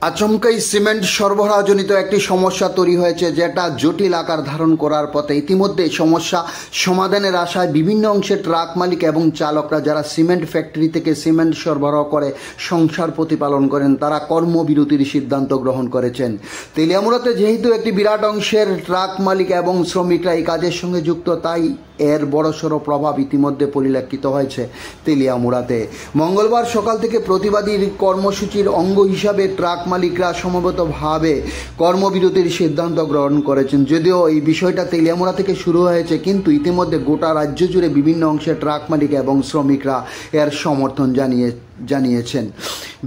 আচমকাই সিমেন্ট সরবরাহজনিত একটি সমস্যা তৈরি হয়েছে, যেটা জটিল আকার ধারণ করার পথে। ইতিমধ্যে সমস্যা সমাধানের আশায় বিভিন্ন অংশে ট্রাক মালিক এবং চালকরা যারা সিমেন্ট ফ্যাক্টরি থেকে সিমেন্ট সরবরাহ করে সংসার প্রতিপালন করেন, তারা কর্মবিরতির সিদ্ধান্ত গ্রহণ করেছেন। তেলিয়ামুড়াতে যেহেতু একটি বিরাট অংশের ট্রাক মালিক এবং শ্রমিকরা এই কাজের সঙ্গে যুক্ত, তাই এর বড়সড় প্রভাব ইতিমধ্যে পরিলক্ষিত হয়েছে তেলিয়ামুড়াতে। মঙ্গলবার সকাল থেকে প্রতিবাদী কর্মসূচির অঙ্গ হিসাবে ট্রাক মালিকরা সমবেতভাবে কর্মবিরতির সিদ্ধান্ত গ্রহণ করেছেন। যদিও এই বিষয়টা তেলিয়ামুড়া থেকে শুরু হয়েছে, কিন্তু ইতিমধ্যে গোটা রাজ্য জুড়ে বিভিন্ন অংশে ট্রাক মালিক এবং শ্রমিকরা এর সমর্থন জানিয়েছেন।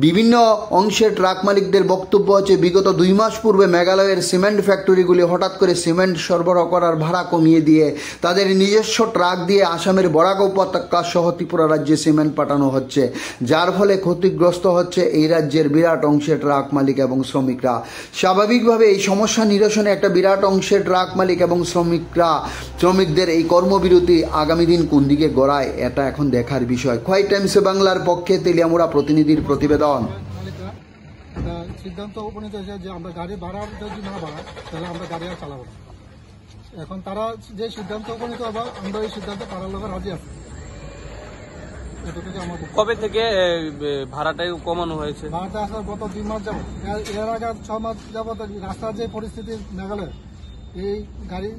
বিভিন্ন অংশের ট্রাক মালিকদের বক্তব্য হচ্ছে, বিগত 2 মাস পূর্বে মেঘালয়ের সিমেন্ট ফ্যাক্টরিগুলি হঠাৎ করে সিমেন্ট সরবরাহ করার ভাড়া কমিয়ে দিয়ে তাদের নিজস্ব ট্রাক দিয়ে আসামের বরাক উপত্যকা সহ ত্রিপুরা রাজ্যে সিমেন্ট পাঠানো হচ্ছে, যার ফলে ক্ষতিগ্রস্ত হচ্ছে এই রাজ্যের বিরাট অংশের ট্রাক মালিক এবং শ্রমিকরা। স্বাভাবিকভাবে এই সমস্যা নিরসনে একটা বিরাট অংশের ট্রাক মালিক এবং শ্রমিকদের এই কর্মবিরতি আগামী দিন কোন দিকে গড়ায়, এটা এখন দেখার বিষয়। খোয়াই টাইমস বাংলার পক্ষে তেলিয়ামুড়া প্রতিনিধির প্রতিবেদন। সিদ্ধান্ত উপনীত হয়েছে যে আমরা গাড়ি ভাড়া যদি না বাড়ায় তাহলে আমরা গাড়ি আর চালাবো না। এখন তারা যে সিদ্ধান্ত উপনীত হবে, আমরা এই সিদ্ধান্ত পাড়ার লোকের রাজি আছে। কবে থেকে ভাড়াটা কমানো হয়েছে? ভাড়াটা আসার গত 2 মাস যাবত, এর আগে 6 মাস যাবত রাস্তার যে পরিস্থিতি মেঘালয়, এই গাড়ি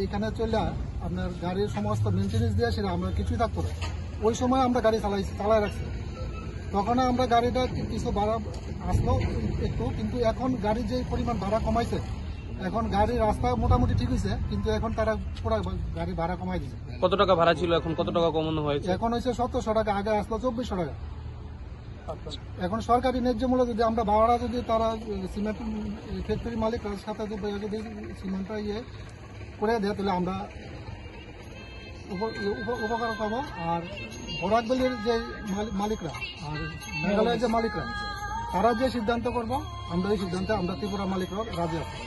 এইখানে চলে আপনার গাড়ির সমস্ত মেনটেন্যান্স দিয়ে সেটা আমরা কিছুই থাকতো না। ওই সময় আমরা গাড়ি চালাই রাখছি, তখন আমরা গাড়িটা কিছু ভাড়া আসলো একটু, কিন্তু এখন গাড়ির যে পরিমাণ ভাড়া কমাইছে, এখন গাড়ির রাস্তা মোটামুটি ঠিক হয়েছে, কিন্তু এখন তারা পুরো গাড়ি ভাড়া কমাই দিচ্ছে। কত টাকা ভাড়া ছিল, এখন কত টাকা কমানো হয়েছে? এখন হয়েছে 1700 টাকা, আগে আসলো 2400 টাকা। এখন সরকারি ন্যায্য মূল্য যদি আমরা ভাড়া যদি তারা সিমেন্ট ফ্যাক্টরি মালিকরা সাথে যদি সিমেন্টটা করে দেয়, তাহলে আমরা উপকার পাবো। আর বরাকবেলির যে মালিকরা আর মেঘালয়ের যে মালিকরা, তারা যে সিদ্ধান্ত করবো, আমরা এই সিদ্ধান্তে আমরা ত্রিপুরা মালিকরা রাজি আছি।